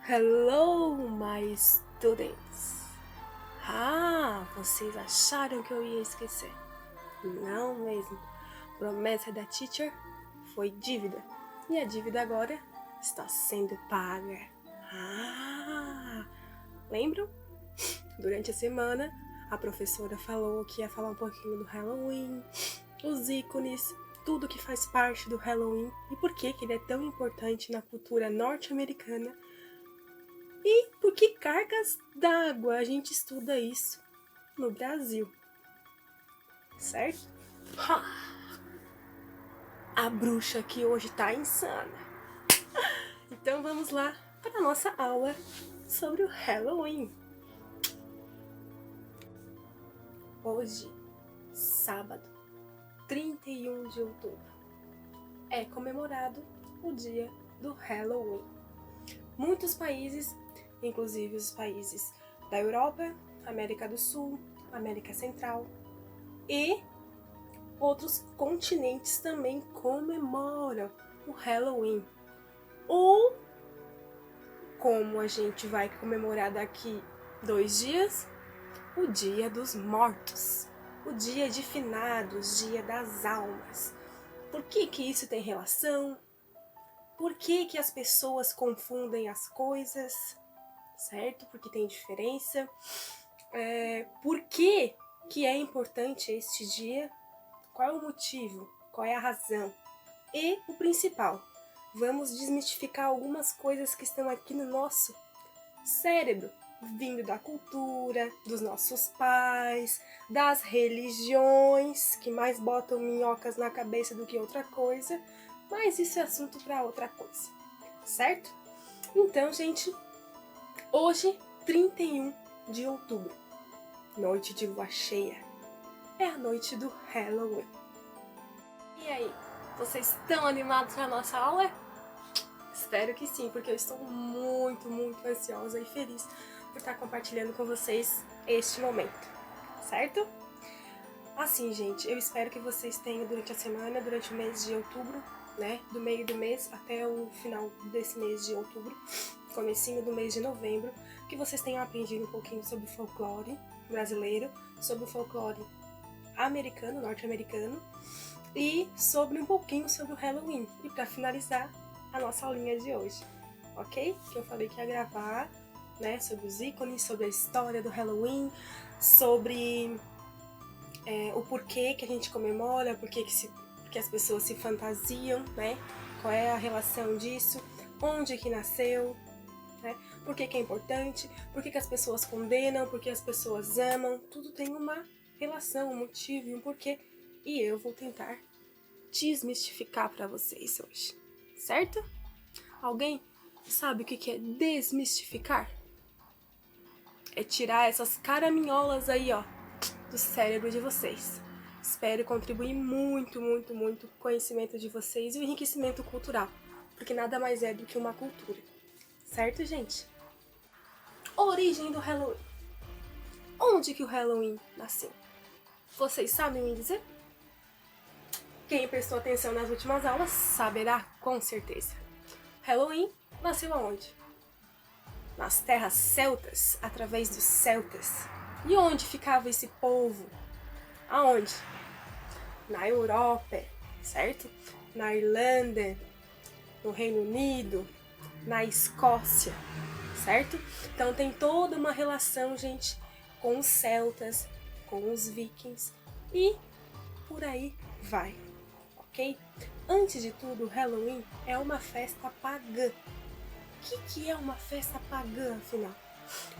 Hello, my students! Vocês acharam que eu ia esquecer? Não mesmo. Promessa da teacher foi dívida. E a dívida agora está sendo paga. Lembram? Durante a semana, a professora falou que ia falar um pouquinho do Halloween, os ícones, tudo que faz parte do Halloween e por que ele é tão importante na cultura norte-americana. E por que cargas d'água a gente estuda isso no Brasil? Certo? A bruxa aqui hoje tá insana. Então vamos lá para a nossa aula sobre o Halloween. Hoje, sábado, 31 de outubro, é comemorado o dia do Halloween. Muitos países, inclusive os países da Europa, América do Sul, América Central e outros continentes também comemoram o Halloween. Ou, como a gente vai comemorar daqui 2 dias, o Dia dos Mortos, o Dia de Finados, Dia das Almas. Por que isso tem relação? Por que as pessoas confundem as coisas, certo? Porque tem diferença. Por que é importante este dia? Qual é o motivo? Qual é a razão? E o principal, vamos desmistificar algumas coisas que estão aqui no nosso cérebro, vindo da cultura, dos nossos pais, das religiões, que mais botam minhocas na cabeça do que outra coisa, mas isso é assunto para outra coisa, certo? Então, gente, hoje, 31 de outubro, noite de lua cheia, é a noite do Halloween. E aí, vocês estão animados para a nossa aula? Espero que sim, porque eu estou muito ansiosa e feliz por estar compartilhando com vocês este momento, certo? Assim, gente, eu espero que vocês tenham durante a semana, durante o mês de outubro, né, do meio do mês até o final desse mês de outubro, comecinho do mês de novembro, que vocês tenham aprendido um pouquinho sobre o folclore brasileiro, sobre o folclore americano, norte-americano, e sobre um pouquinho sobre o Halloween. E para finalizar, a nossa aulinha de hoje, ok? Que eu falei que ia gravar, né, sobre os ícones, sobre a história do Halloween, sobre o porquê que a gente comemora, porque as pessoas se fantasiam, né? Qual é a relação disso, onde que nasceu, né? Por que é importante, por que as pessoas condenam, por que as pessoas amam, tudo tem uma relação, um motivo e um porquê. E eu vou tentar desmistificar para vocês hoje, certo? Alguém sabe o que é desmistificar? É tirar essas caraminholas aí, ó, do cérebro de vocês. Espero contribuir muito com o conhecimento de vocês e o enriquecimento cultural, porque nada mais é do que uma cultura, certo, gente? Origem do Halloween. Onde que o Halloween nasceu? Vocês sabem me dizer? Quem prestou atenção nas últimas aulas saberá com certeza. Halloween nasceu aonde? Nas terras celtas, através dos celtas. E onde ficava esse povo? Aonde? Na Europa, certo? Na Irlanda, no Reino Unido, na Escócia, certo? Então tem toda uma relação, gente, com os celtas, com os vikings e por aí vai, ok? Antes de tudo, o Halloween é uma festa pagã. O que é uma festa pagã, afinal?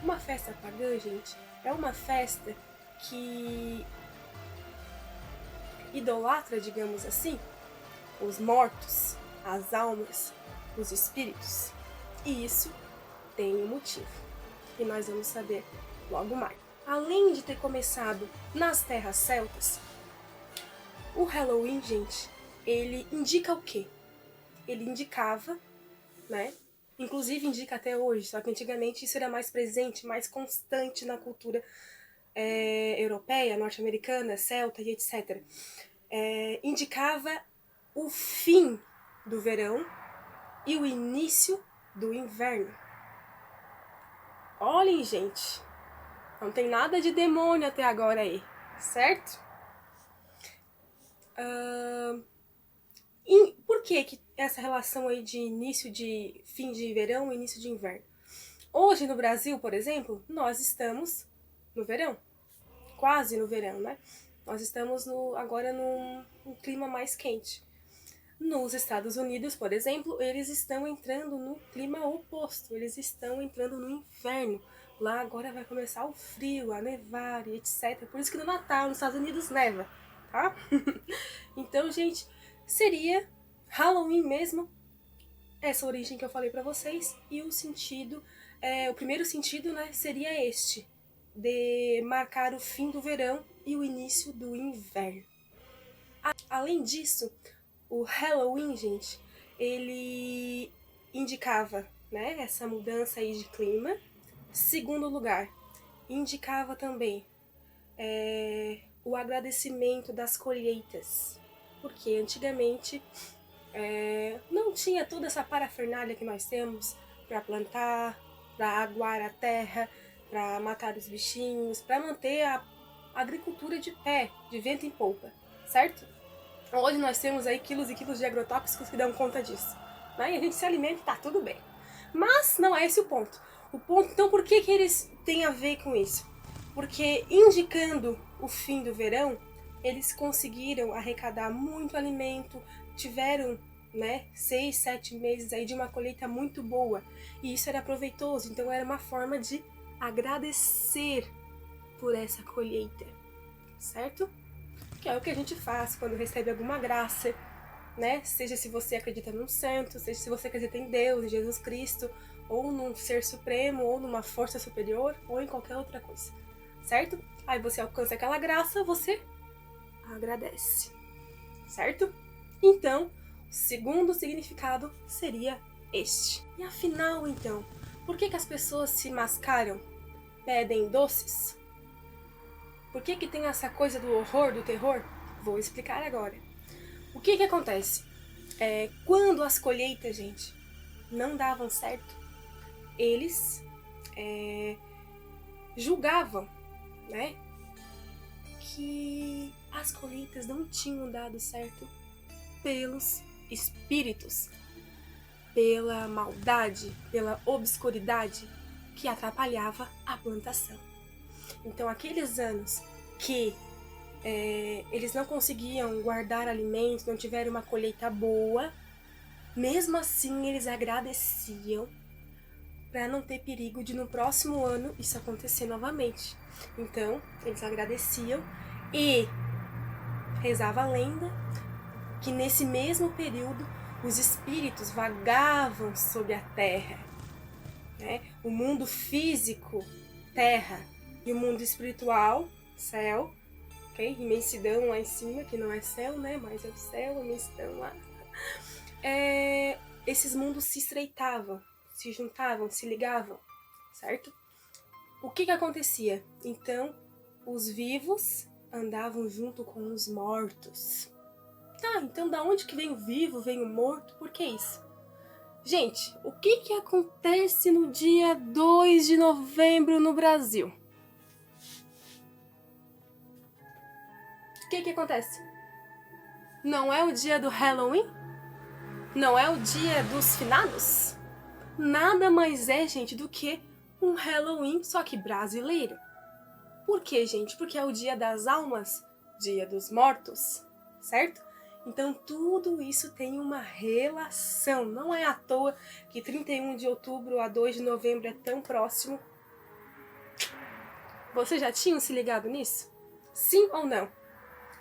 Uma festa pagã, gente, é uma festa que idolatra, digamos assim, os mortos, as almas, os espíritos. E isso tem um motivo, e nós vamos saber logo mais. Além de ter começado nas terras celtas, o Halloween, gente, ele indica o quê? Ele indicava, né? Inclusive indica até hoje, só que antigamente isso era mais presente, mais constante na cultura europeia, norte-americana, celta e etc. Indicava o fim do verão e o início do inverno. Olhem, gente, não tem nada de demônio até agora aí, certo? E por que essa relação aí de início de fim de verão e início de inverno? Hoje no Brasil, por exemplo, nós estamos no verão, quase no verão, né? Nós estamos agora num clima mais quente. Nos Estados Unidos, por exemplo, eles estão entrando no clima oposto, eles estão entrando no inverno. Lá agora vai começar o frio, a nevar e etc. Por isso que no Natal, nos Estados Unidos, neva, tá? Então, gente, seria Halloween mesmo, essa origem que eu falei pra vocês, e o sentido, o primeiro sentido, né, seria este, de marcar o fim do verão e o início do inverno. Além disso, o Halloween, gente, ele indicava, né, essa mudança aí de clima. Segundo lugar, indicava também o agradecimento das colheitas, porque antigamente não tinha toda essa parafernália que nós temos para plantar, para aguar a terra, para matar os bichinhos, para manter a agricultura de pé, de vento em polpa, certo? Hoje nós temos aí quilos e quilos de agrotóxicos que dão conta disso, né? E a gente se alimenta e tá tudo bem. Mas não é esse o ponto. Então, por que eles têm a ver com isso? Porque indicando o fim do verão, eles conseguiram arrecadar muito alimento, tiveram, né, 6, 7 meses aí de uma colheita muito boa. E isso era proveitoso, então era uma forma de agradecer por essa colheita, certo? Que é o que a gente faz quando recebe alguma graça, né? Seja se você acredita num santo, seja se você acredita em Deus, em Jesus Cristo, ou num ser supremo, ou numa força superior, ou em qualquer outra coisa, certo? Aí você alcança aquela graça, você agradece, certo? Então, o segundo significado seria este. E afinal, então, por que as pessoas se mascaram, pedem doces? Por que tem essa coisa do horror, do terror? Vou explicar agora. O que acontece? Quando as colheitas, gente, não davam certo, eles julgavam, né, que as colheitas não tinham dado certo pelos espíritos, pela maldade, pela obscuridade que atrapalhava a plantação. Então, aqueles anos que eles não conseguiam guardar alimentos, não tiveram uma colheita boa, mesmo assim eles agradeciam para não ter perigo de no próximo ano isso acontecer novamente. Então, eles agradeciam e rezava a lenda que nesse mesmo período os espíritos vagavam sobre a terra, né? O mundo físico, terra, e o mundo espiritual, céu, ok? Imensidão lá em cima, que não é céu, né? Mas é o céu, imensidão lá. Esses mundos se estreitavam, se juntavam, se ligavam, certo? O que acontecia? Então, os vivos andavam junto com os mortos. Tá, então da onde que vem o vivo, vem o morto? Por que isso? Gente, o que acontece no dia 2 de novembro no Brasil? O que acontece? Não é o dia do Halloween? Não é o dia dos finados? Nada mais é, gente, do que um Halloween, só que brasileiro. Por quê, gente? Porque é o dia das almas, dia dos mortos, certo? Então tudo isso tem uma relação. Não é à toa que 31 de outubro a 2 de novembro é tão próximo. Vocês já tinham se ligado nisso? Sim ou não?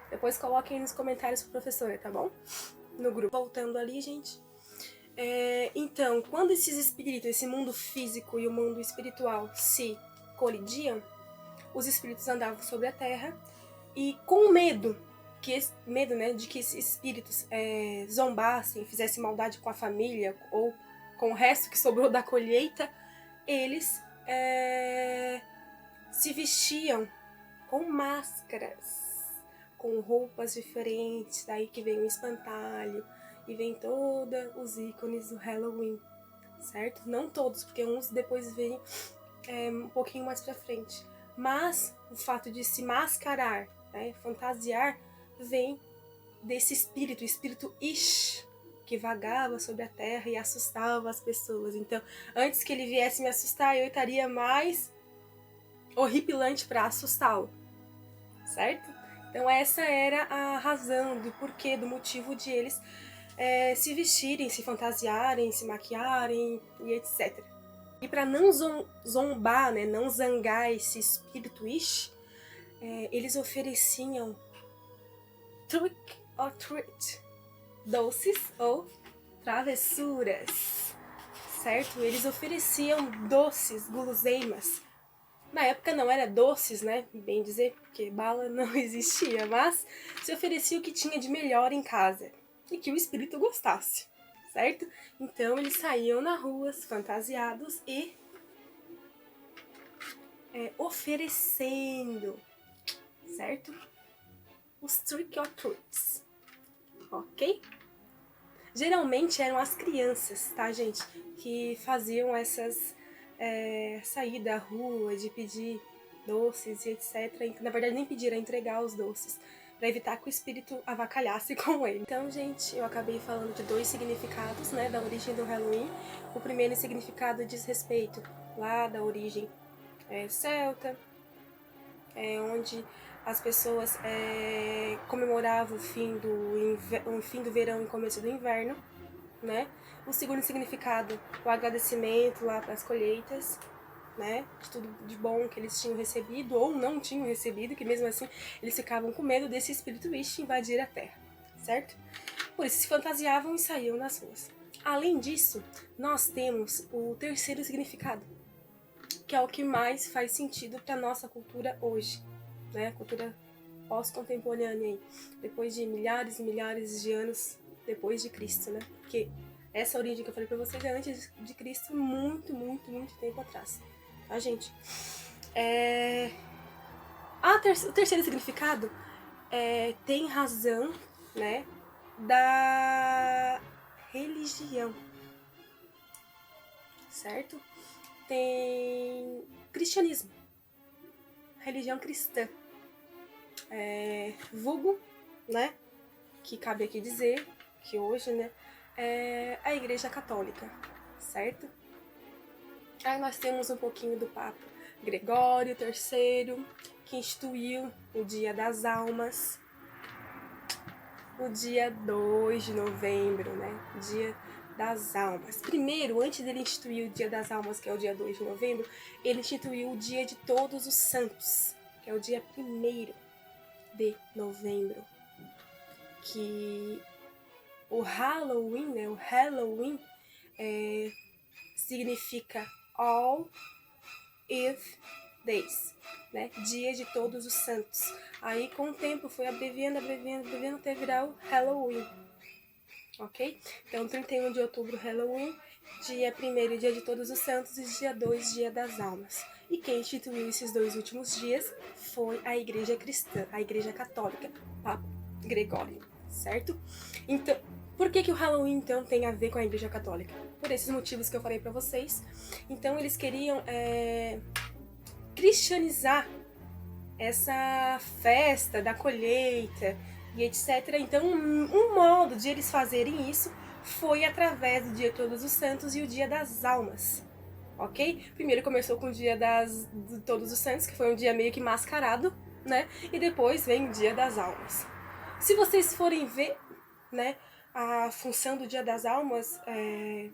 Depois coloquem aí nos comentários pra professora, tá bom? No grupo. Voltando ali, gente. Então, quando esses espíritos, esse mundo físico e o mundo espiritual se colidiam, os espíritos andavam sobre a terra e com medo, né, de que esses espíritos zombassem, fizessem maldade com a família ou com o resto que sobrou da colheita, eles se vestiam com máscaras, com roupas diferentes, daí que vem o espantalho e vem todos os ícones do Halloween, certo? Não todos, porque uns depois vêm um pouquinho mais pra frente. Mas o fato de se mascarar, né, fantasiar, vem desse espírito, o espírito Ish, que vagava sobre a terra e assustava as pessoas. Então, antes que ele viesse me assustar, eu estaria mais horripilante para assustá-lo, certo? Então essa era a razão do porquê, do motivo de eles se vestirem, se fantasiarem, se maquiarem e etc. E para não zombar, né, não zangar esse espírito Ish, eles ofereciam trick or treat, doces ou travessuras, certo? Eles ofereciam doces, guloseimas. Na época não era doces, né? Bem dizer, porque bala não existia, mas se oferecia o que tinha de melhor em casa e que o espírito gostasse, certo? Então eles saíam na rua fantasiados e oferecendo, certo? Os trick or treats, ok? Geralmente eram as crianças, tá, gente? Que faziam essas sair da rua, de pedir doces e etc. Na verdade, nem pedir, era entregar os doces, para evitar que o espírito avacalhasse com ele. Então, gente, eu acabei falando de 2 significados, né, da origem do Halloween. O primeiro significado diz respeito lá da origem celta, onde as pessoas comemoravam o fim do verão e começo do inverno, né? O segundo significado, o agradecimento lá para as colheitas, né? De tudo de bom que eles tinham recebido ou não tinham recebido, que mesmo assim eles ficavam com medo desse espírito Ish invadir a terra, certo? Por isso se fantasiavam e saíam nas ruas. Além disso, nós temos o terceiro significado, que é o que mais faz sentido para nossa cultura hoje, né? Cultura pós-contemporânea aí, depois de milhares e milhares de anos depois de Cristo, né? Porque essa origem que eu falei pra vocês é antes de Cristo, muito, muito, muito tempo atrás, tá, gente? O terceiro significado tem razão, né, da religião, certo? Tem cristianismo, religião cristã, vulgo, né, que cabe aqui dizer que hoje, né, é a Igreja Católica, certo? Aí nós temos um pouquinho do Papa Gregório III, que instituiu o Dia das Almas, o dia 2 de novembro, né? Dia das Almas. Primeiro, antes dele instituir o Dia das Almas, que é o dia 2 de novembro, ele instituiu o Dia de Todos os Santos, que é o dia 1º de novembro. Que o Halloween, né? O Halloween significa All Eve Days, né? Dia de Todos os Santos. Aí com o tempo foi abreviando até virar o Halloween, ok? Então 31 de outubro Halloween, dia 1º Dia de Todos os Santos e dia 2 Dia das Almas. E quem instituiu esses 2 últimos dias foi a Igreja Cristã, a Igreja Católica, Papa Gregório, certo? Então, por que o Halloween então tem a ver com a Igreja Católica? Por esses motivos que eu falei pra vocês. Então eles queriam cristianizar essa festa da colheita e etc. Então um modo de eles fazerem isso foi através do Dia de Todos os Santos e o Dia das Almas, ok? Primeiro começou com o Dia de Todos os Santos, que foi um dia meio que mascarado, né? E depois vem o Dia das Almas. Se vocês forem ver, né, a função do Dia das Almas é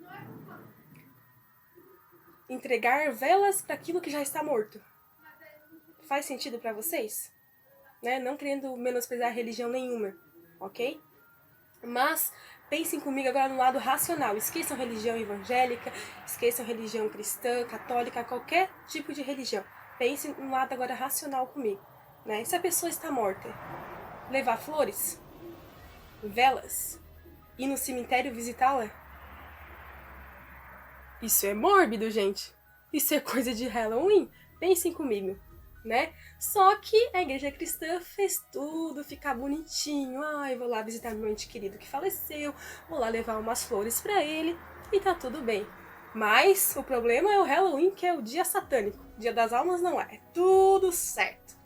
entregar velas para aquilo que já está morto. Faz sentido para vocês? Né? Não querendo menosprezar religião nenhuma, ok? Mas pensem comigo agora no lado racional. Esqueçam religião evangélica, esqueçam religião cristã, católica, qualquer tipo de religião. Pensem no lado agora racional comigo, né? Se a pessoa está morta, levar flores, velas, ir no cemitério visitá-la? Isso é mórbido, gente. Isso é coisa de Halloween. Pensem comigo, né? Só que a igreja cristã fez tudo ficar bonitinho. Ai, vou lá visitar meu ente querido que faleceu, vou lá levar umas flores pra ele e tá tudo bem, Mas o problema é o Halloween, que é o dia satânico. Dia das almas não é. É tudo certo.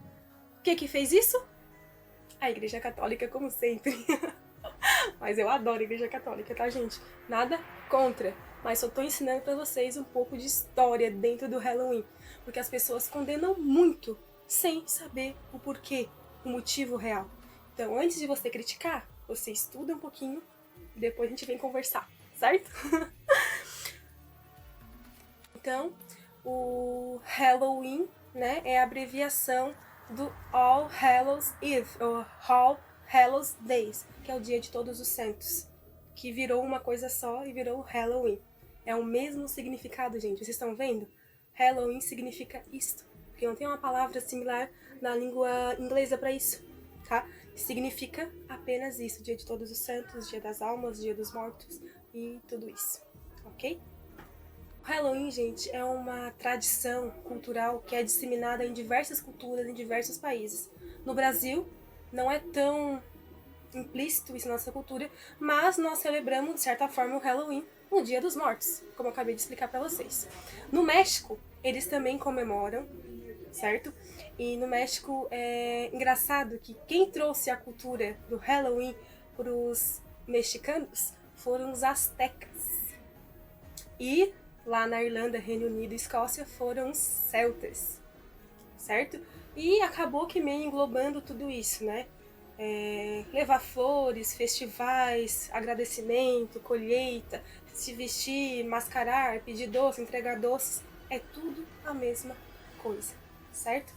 O que fez isso? A Igreja Católica, como sempre. Mas eu adoro a Igreja Católica, tá, gente? Nada contra. Mas só tô ensinando pra vocês um pouco de história dentro do Halloween. Porque as pessoas condenam muito sem saber o porquê, o motivo real. Então, antes de você criticar, você estuda um pouquinho e depois a gente vem conversar, certo? Então, o Halloween, né, é a abreviação do All Hallows Eve, ou All Hallows Days, que é o dia de todos os santos, que virou uma coisa só e virou Halloween. É o mesmo significado, gente. Vocês estão vendo? Halloween significa isto, porque não tem uma palavra similar na língua inglesa para isso, tá? Significa apenas isso, dia de todos os santos, dia das almas, dia dos mortos e tudo isso, ok? O Halloween, gente, é uma tradição cultural que é disseminada em diversas culturas, em diversos países. No Brasil, não é tão implícito isso na nossa cultura, mas nós celebramos, de certa forma, o Halloween no Dia dos Mortos, como eu acabei de explicar para vocês. No México, eles também comemoram, certo? E no México é engraçado que quem trouxe a cultura do Halloween para os mexicanos foram os astecas. E lá na Irlanda, Reino Unido e Escócia foram os celtas, certo? E acabou que meio englobando tudo isso, né? Levar flores, festivais, agradecimento, colheita, se vestir, mascarar, pedir doce, entregar doces, é tudo a mesma coisa, certo?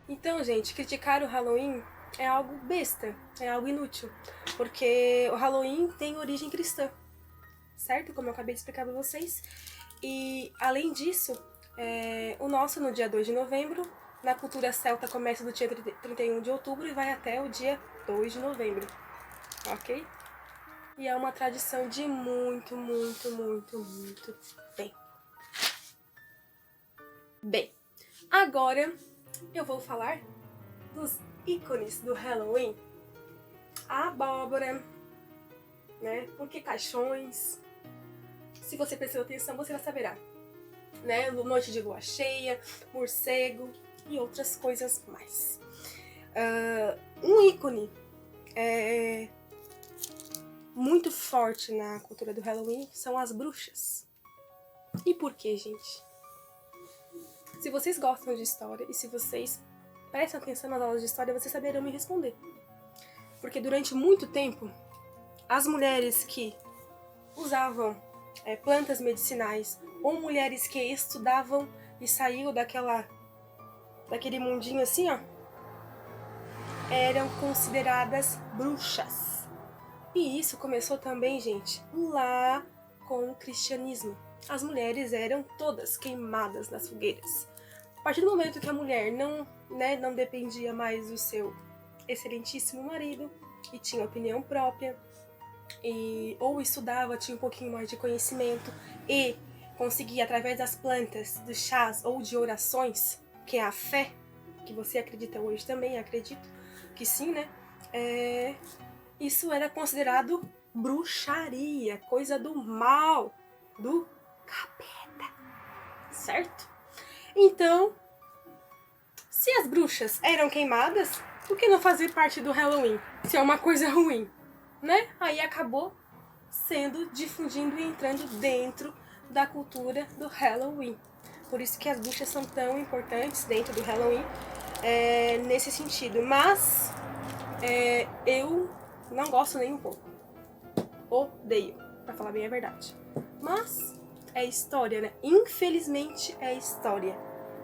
Então, gente, criticar o Halloween é algo besta, é algo inútil, porque o Halloween tem origem cristã, certo? Como eu acabei de explicar para vocês. E, além disso, o nosso, no dia 2 de novembro, na cultura celta, começa do dia 31 de outubro e vai até o dia 2 de novembro, ok? E é uma tradição de muito tempo. Bem, agora eu vou falar dos ícones do Halloween. A abóbora, né? Porque caixões. Se você prestou atenção, você já saberá. Né? Noite de lua cheia, morcego e outras coisas mais. Um ícone muito forte na cultura do Halloween são as bruxas. E por quê, gente? Se vocês gostam de história e se vocês prestam atenção nas aulas de história, vocês saberão me responder. Porque durante muito tempo, as mulheres que usavam plantas medicinais ou mulheres que estudavam e saíam daquele mundinho assim, ó, eram consideradas bruxas. E isso começou também, gente, lá com o cristianismo. As mulheres eram todas queimadas nas fogueiras. A partir do momento que a mulher não dependia mais do seu excelentíssimo marido e tinha opinião própria, ou estudava, tinha um pouquinho mais de conhecimento e conseguia, através das plantas, dos chás ou de orações, que é a fé, que você acredita hoje também, acredito que sim, né? Isso era considerado bruxaria, coisa do mal, do capeta, certo? Então, se as bruxas eram queimadas, por que não fazer parte do Halloween? Se é uma coisa ruim, né? Aí acabou sendo difundindo e entrando dentro da cultura do Halloween. Por isso que as bruxas são tão importantes dentro do Halloween, nesse sentido. Mas eu não gosto nem um pouco. Odeio, pra falar bem a verdade. Mas é história, né? Infelizmente é história,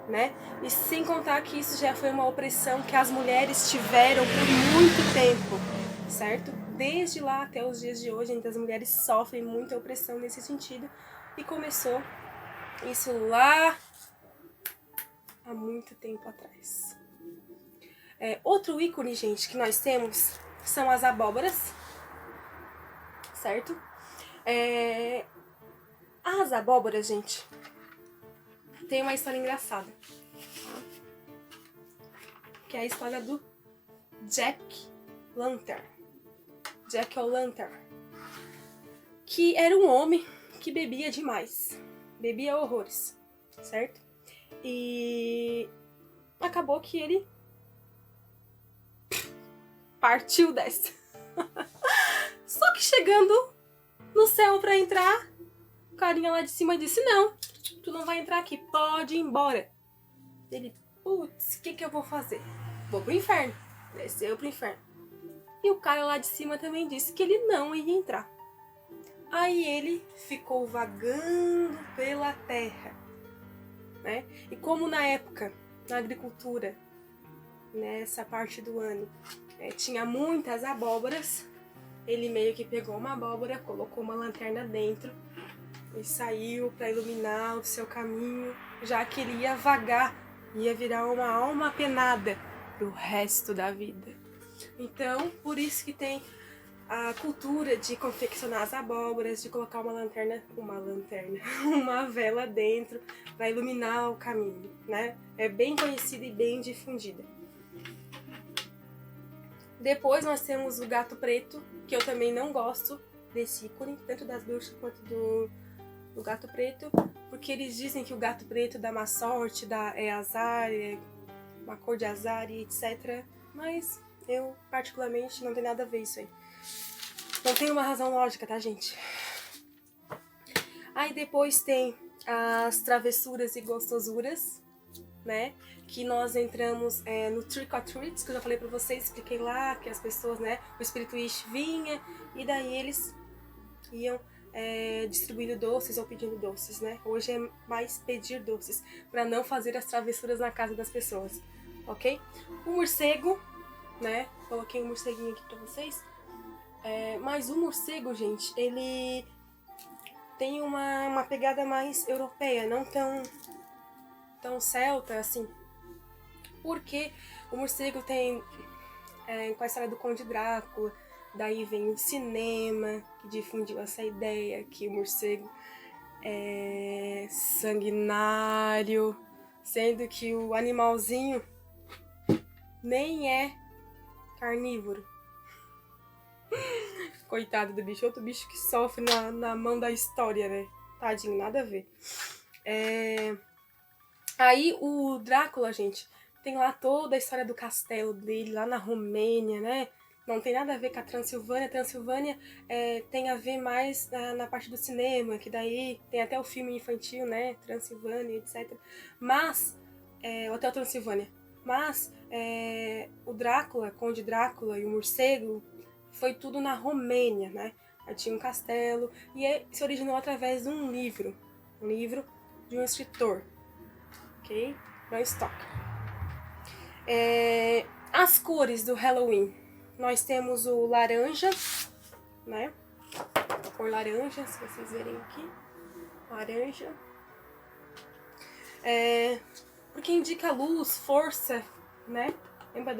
né? E sem contar que isso já foi uma opressão que as mulheres tiveram por muito tempo, certo? Desde lá até os dias de hoje, as mulheres sofrem muita opressão nesse sentido. E começou isso lá há muito tempo atrás. Outro ícone, gente, que nós temos são as abóboras, certo? As abóboras, gente, tem uma história engraçada, que é a história do Jack O'Lantern, que era um homem que bebia demais. bebia horrores, certo? E acabou que ele partiu dessa. Só que chegando no céu pra entrar, o carinha lá de cima disse: não, tu não vai entrar aqui, pode ir embora. Ele, putz, o que eu vou fazer? Vou pro inferno. Desceu pro inferno. E o cara lá de cima também disse que ele não ia entrar. Aí ele ficou vagando pela terra, né? E como na época, na agricultura, nessa parte do ano, tinha muitas abóboras, ele meio que pegou uma abóbora, colocou uma lanterna dentro e saiu para iluminar o seu caminho, já que ele ia vagar, ia virar uma alma penada pro resto da vida. Então, por isso que tem a cultura de confeccionar as abóboras, de colocar uma vela dentro para iluminar o caminho, né? É bem conhecida e bem difundida. Depois nós temos o gato preto, que eu também não gosto desse ícone, tanto das bruxas quanto do gato preto, porque eles dizem que o gato preto dá má sorte, é azar, é uma cor de azar e etc. Mas eu, particularmente, não tem nada a ver isso aí. Não tem uma razão lógica, tá, gente? Aí depois tem as travessuras e gostosuras, né? Que nós entramos no Trick or Treats, que eu já falei pra vocês, expliquei lá, que as pessoas, né? O Espírito Wish vinha, e daí eles iam distribuindo doces ou pedindo doces, né? Hoje é mais pedir doces, pra não fazer as travessuras na casa das pessoas, ok? O morcego, né? Coloquei um morceguinho aqui pra vocês. Mas o morcego, gente, ele tem uma pegada mais europeia, não tão celta assim. Porque o morcego tem com a história do Conde Drácula, daí vem o cinema, que difundiu essa ideia que o morcego é sanguinário, sendo que o animalzinho nem é carnívoro. Coitado do bicho, outro bicho que sofre na mão da história, né? Tadinho, nada a ver. Aí o Drácula, gente, tem lá toda a história do castelo dele, lá na Romênia, né? Não tem nada a ver com a Transilvânia. Transilvânia tem a ver mais na parte do cinema, que daí tem até o filme infantil, né? Transilvânia, etc. Mas, Hotel Transilvânia. Mas o Drácula, Conde Drácula e o morcego foi tudo na Romênia, né? Aí tinha um castelo e se originou através de um livro de um escritor, ok? Bram Stoker. As cores do Halloween, nós temos o laranja, né? A cor laranja, se vocês verem aqui, laranja. Porque indica luz, força, né? Lembra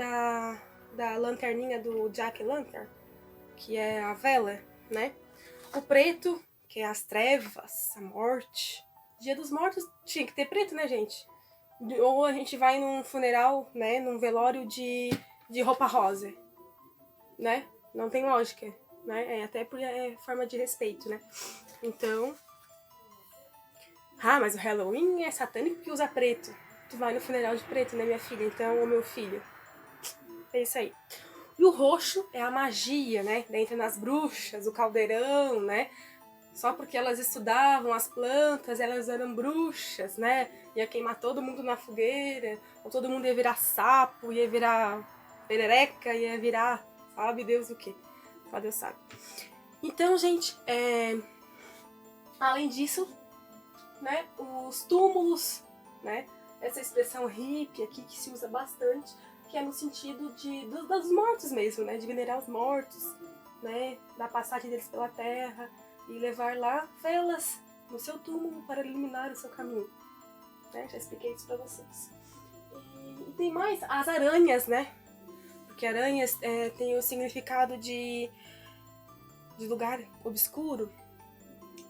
da lanterninha do Jack Lantern, que é a vela, né? O preto, que é as trevas, a morte. Dia dos Mortos tinha que ter preto, né, gente? Ou a gente vai num funeral, né, num velório de roupa rosa, né? Não tem lógica, né? Até por forma de respeito, né? Então... mas o Halloween é satânico que usa preto. Tu vai no funeral de preto, né, minha filha? Então, o meu filho. É isso aí. E o roxo é a magia, né? Entra nas bruxas, o caldeirão, né? Só porque elas estudavam as plantas, elas eram bruxas, né? Ia queimar todo mundo na fogueira, ou todo mundo ia virar sapo, ia virar perereca, ia virar, sabe Deus o quê? Só Deus sabe. Então, gente, além disso, né, os túmulos, né? Essa expressão hippie aqui que se usa bastante, que é no sentido dos mortos mesmo, né? De venerar os mortos, né? Da passagem deles pela terra e levar lá velas no seu túmulo para iluminar o seu caminho, né? Já expliquei isso pra vocês. E tem mais as aranhas, né? Porque aranhas tem o significado de lugar obscuro,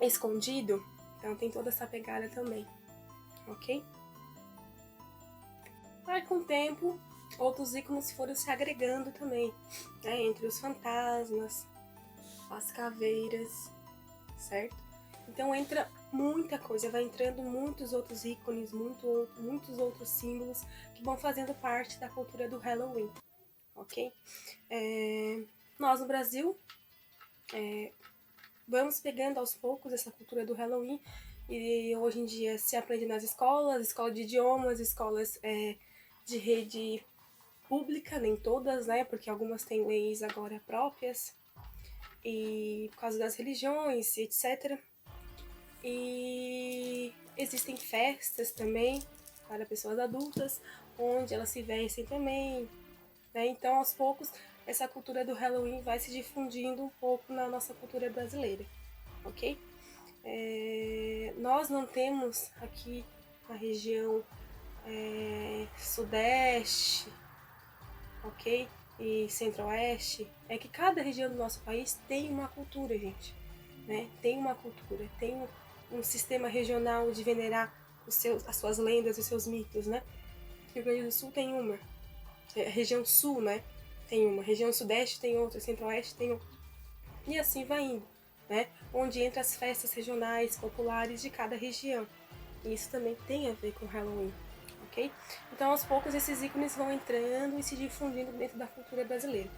escondido. Então tem toda essa pegada também, ok? Aí com o tempo, outros ícones foram se agregando também, né? Entre os fantasmas, as caveiras, certo? Então entra muita coisa, vai entrando muitos outros ícones, muitos outros símbolos que vão fazendo parte da cultura do Halloween, ok? Nós no Brasil vamos pegando aos poucos essa cultura do Halloween e hoje em dia se aprende nas escolas de idiomas, escolas de rede pública, nem todas, né? Porque algumas têm leis agora próprias e por causa das religiões, etc. E existem festas também para pessoas adultas, onde elas se vestem também, né? Então, aos poucos, essa cultura do Halloween vai se difundindo um pouco na nossa cultura brasileira, ok? Nós não temos aqui na região sudeste, ok? E centro-oeste, é que cada região do nosso país tem uma cultura, gente, né? Tem uma cultura, tem um sistema regional de venerar as suas lendas, os seus mitos, né? Rio Grande do Sul tem uma, região sul, né? Tem uma, região sudeste tem outra, centro-oeste tem outra, e assim vai indo, né? Onde entra as festas regionais, populares de cada região. E isso também tem a ver com Halloween, ok? Então, aos poucos, esses ícones vão entrando e se difundindo dentro da cultura brasileira.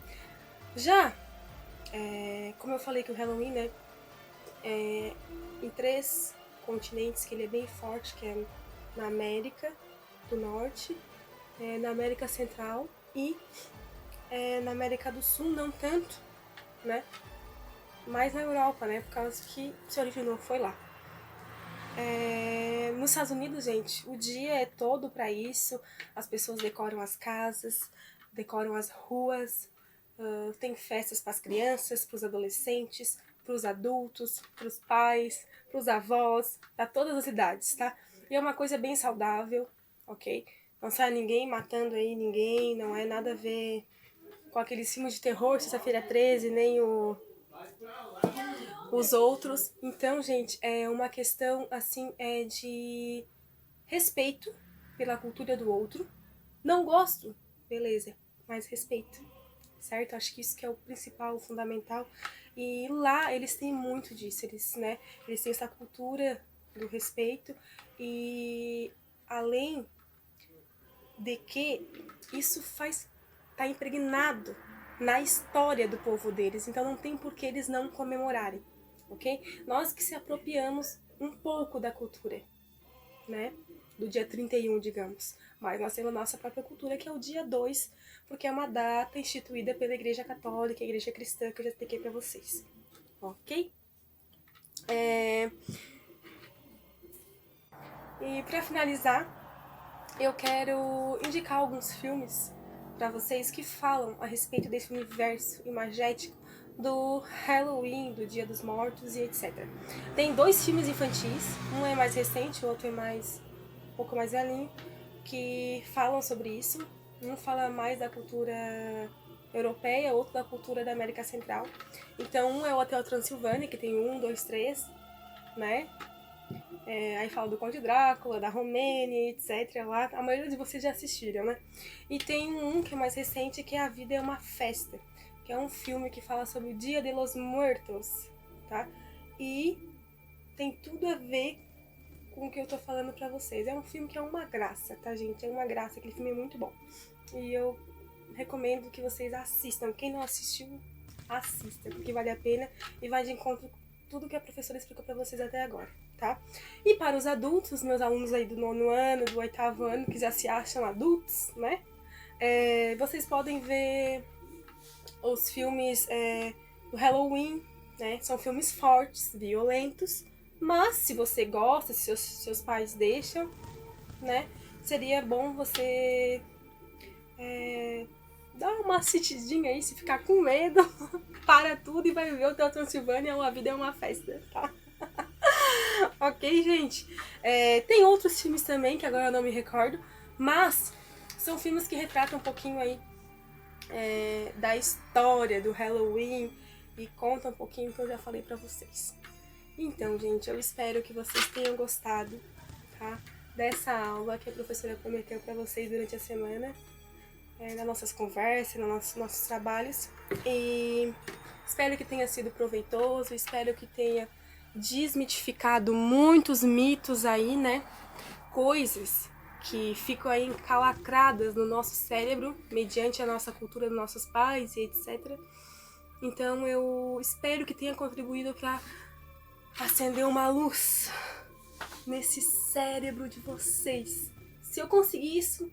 Já, como eu falei que o Halloween, né, em 3 continentes que ele é bem forte, que é na América do Norte, na América Central e na América do Sul, não tanto, né? Mas na Europa, né? Por causa que se originou foi lá. Nos Estados Unidos, gente, o dia é todo para isso. As pessoas decoram as casas, decoram as ruas, tem festas para as crianças, para os adolescentes, para os adultos, para os pais, para os avós, para todas as idades, tá? E é uma coisa bem saudável, ok? Não sai ninguém matando aí ninguém, não é nada a ver com aqueles filmes de terror, Sexta-feira 13, nem os outros. Então, gente, é uma questão, assim, de respeito pela cultura do outro. Não gosto, beleza, mas respeito, certo? Acho que isso que é o principal, o fundamental. E lá eles têm muito disso, eles têm essa cultura do respeito e além de que isso tá impregnado na história do povo deles, então não tem por que eles não comemorarem, ok? Nós que se apropriamos um pouco da cultura, né? Do dia 31, digamos. Mas nós temos a nossa própria cultura, que é o dia 2, porque é uma data instituída pela Igreja Católica, a Igreja Cristã, que eu já expliquei pra vocês. Ok? E pra finalizar, eu quero indicar alguns filmes pra vocês que falam a respeito desse universo imagético do Halloween, do Dia dos Mortos e etc. Tem 2 filmes infantis, um é mais recente, o outro é um pouco mais velhinho, que falam sobre isso. Um fala mais da cultura europeia, outro da cultura da América Central. Então, um é o Hotel Transilvânia, que tem 1, 2, 3, né? Aí fala do Conde Drácula, da Romênia, etc. Lá, a maioria de vocês já assistiram, né? E tem um que é mais recente, que é A Vida é uma Festa, que é um filme que fala sobre o Dia de los Muertos, tá? E tem tudo a ver com o que eu tô falando pra vocês. É um filme que é uma graça, tá, gente? É uma graça, aquele filme é muito bom. E eu recomendo que vocês assistam. Quem não assistiu, assista, porque vale a pena e vai de encontro com tudo que a professora explicou pra vocês até agora, tá? E para os adultos, meus alunos aí do 9º ano, do 8º ano, que já se acham adultos, né? Vocês podem ver os filmes do Halloween, né? São filmes fortes, violentos, mas se você gosta, se seus pais deixam, né? Seria bom você dar uma assistidinha aí, se ficar com medo, para tudo e vai ver o Hotel Transilvânia, A Vida é uma Festa, tá? Ok, gente? Tem outros filmes também, que agora eu não me recordo, mas são filmes que retratam um pouquinho aí da história do Halloween e contam um pouquinho que eu já falei pra vocês. Então, gente, eu espero que vocês tenham gostado, tá? Dessa aula que a professora prometeu pra vocês durante a semana, nas nossas conversas, nos nossos trabalhos. E espero que tenha sido proveitoso, espero que tenha desmitificado muitos mitos aí, né? Coisas que ficam aí encalacradas no nosso cérebro, mediante a nossa cultura dos nossos pais e etc. Então eu espero que tenha contribuído para acender uma luz nesse cérebro de vocês. Se eu conseguir isso,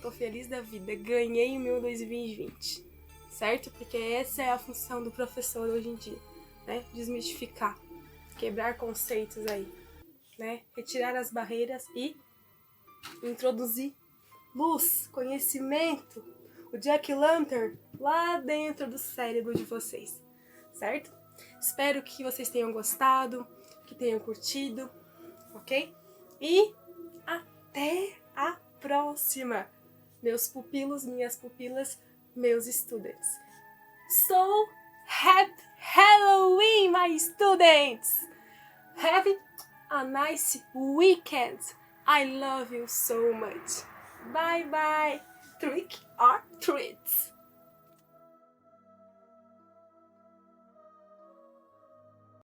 tô feliz da vida, ganhei o meu 2020, certo? Porque essa é a função do professor hoje em dia, né? Desmistificar, quebrar conceitos aí, né? Retirar as barreiras e introduzir luz, conhecimento, o Jack Lantern lá dentro do cérebro de vocês, certo? Espero que vocês tenham gostado, que tenham curtido, ok? E até a próxima, meus pupilos, minhas pupilas, meus students. So, happy Halloween, my students! Have a nice weekend. I love you so much. Bye bye. Trick or treats.